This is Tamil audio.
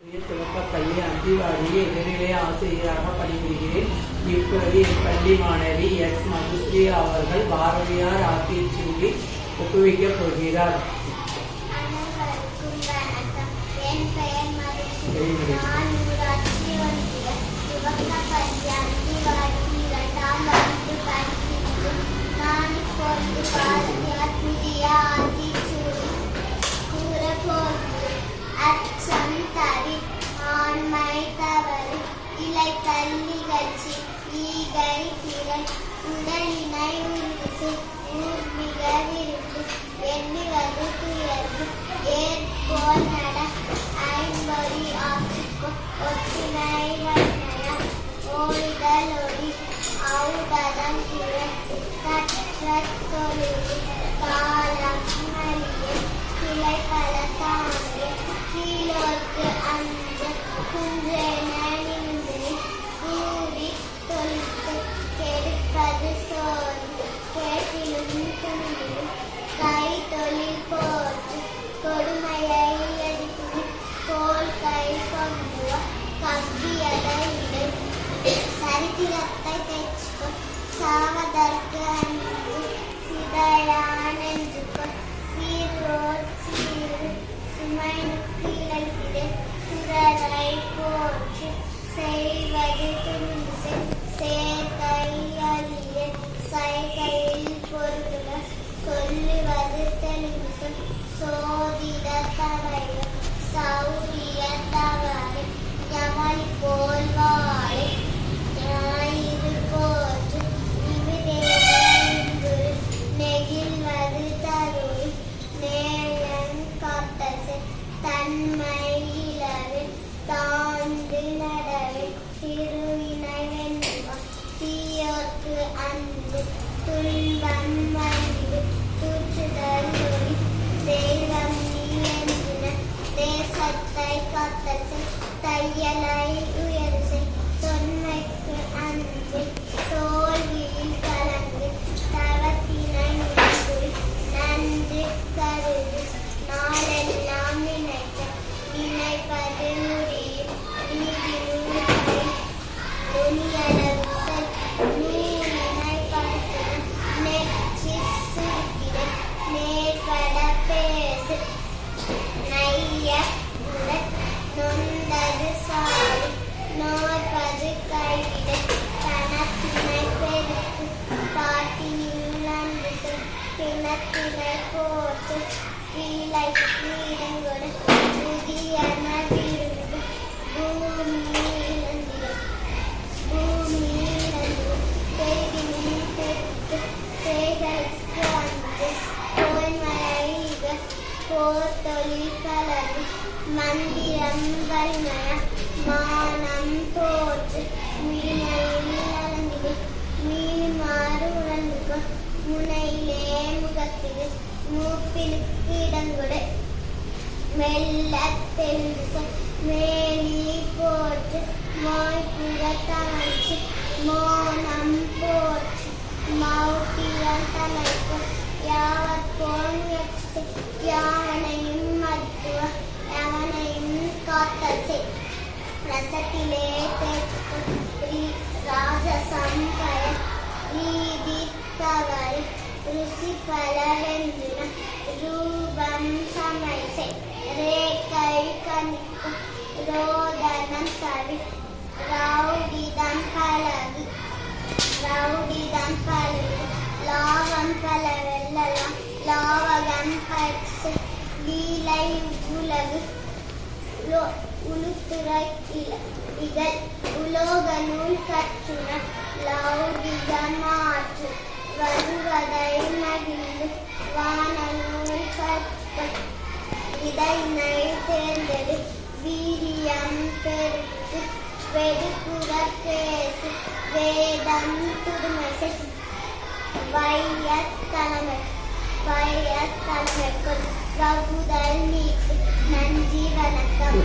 துவக்கப்பள்ளி அந்திவாடியில் இடைநிலை ஆசிரியராக பணிபுரிகிறேன். இப்பொழுது என் பள்ளி மாணவி எஸ். மதுஸ்ரீ அவர்கள் பாரதியார் ஆத்திச்சூடி ஒப்புவிக்கப் போகிறார். என் பெயர் மதுஸ்ரீ. நான் ஊராட்சி ஒன்றிய துவக்கப்பள்ளி அந்திவாடி 2ஆம் வகுப்பு படிக்கிறேன். நான் இப்பொழுது பாரதியார் புதிய ஆத்திச்சூடி கூறப்போகிறேன். அச்சம் தவி ஆண்மை தவறு இலை கல்லிகழ்ச்சி ஈகை திறன் உடலினை உருசு ஊர்மிக விரும்பு எண்ணுவது துயர்வு ஏற்போல் நட ஐம்பொறி ஆட்சிக்கோ ஒற்றுமை வன்மையா ஓய்தல் ஒளி அவுததன் திறன் கற்ற தொழில் காலம் மலிய கிளை பல தானே கீழோர்க்கு அஞ்ச குன்றென நின்று கூடி தொழித்து கெடுப்பது சோர்ந்து கேட்டிலும் துணிலும் கை தொழில் போற்று கொடுமையை எதிர்த்து கோல் கை கொண்டு கவ்வியதை இடை சரித்திரத்தை தெச்சுக்கோ சாவதற்கு அன்பு சிதையான் என்றுக்கோ சீரோர் சீரு சுமைனுக்கு இழைத்திடு சுரரை போற்று செய்வது துணிசை சேர்க்கையலிய சைகையில் பொருளுக சொல்லுவது தெளிவு சோதிட தவைய சௌரிய தவறு யமளி போல் வாழை ஞாயிறு போற்று இவ்விதேந்து நெகிழ்வது தருள் நேயன் காத்தது தன்மை இளவு தாழ்ந்து நடவு திருவினை வெண்ணுவா தீயோர்க்கு அன்பு துன்பம் மலிவு தூற்றுதல் ஒளி தெய்வம் நீ என்றுன தேசத்தை காத்தல் தையலை உயர்சை தொன்மைக்கு அன்பு தோல்வியில் கலந்து தவத்தினை நின்று நன்று கருது நாளெல்லாம் நினைப்பது முடியும் நீதி நூல்களை நுனியளவு நூலினை படுத்தின நெற்றி சுருக்கிட நேர்பட பேசு நைய உடன் நொந்தது சாடி நோய்பது கைவிட தனத்தினை பெருக்கு பாட்டினில் நன்று பிணத்தினை போட்டு கீழை கீழங்கொடு புதியன விரும்பு பூமி இழந்திடும் பெருகினும் பெற்று சேகரித்து அன்று தோல்மழைக போர் தொழில் கலந்து மந்திரம் வல்மய மானம் போற்று மீனையில் அலந்திடு மீமாறு உழந்துக்கோ முனையிலே முகத்திடு மூப்பிலுக்கு இடங்கொடு மெல்ல தெளிச மேலி போற்று மோய்புற தவழ்ச்சி மோனம் போற்று மௌட்டிய தலைப்பு யாவற்போன் முயற்சி யாவனையும் மருத்துவ எவனையும் காத்தல் ரசத்திலே தேற்கு ராஜசம் பெயர் ரீதி தவறு ருசி பலவென்றுன ரூபம் சமைசை ரேக்கை கணிப்பு ரோதனம் கவி ரௌடிதம் பலகு லாவம் பலவெல்லாம் லாவகம் பற்று லீலை உலகு உளுத்துறை இகழ் உலோக நூல் கற்றுன லௌகிக மாற்று வருவதை மகிழ்ந்து வானநூல் கற்க இதைனை தேர்ந்தெடு வீரியம் பெருத்து வெடுப்புற பேசு வேதம் துடுமை வையத்தலைமைக்குள் ரகுதல் நீக்கு நன்றி வணக்கம்.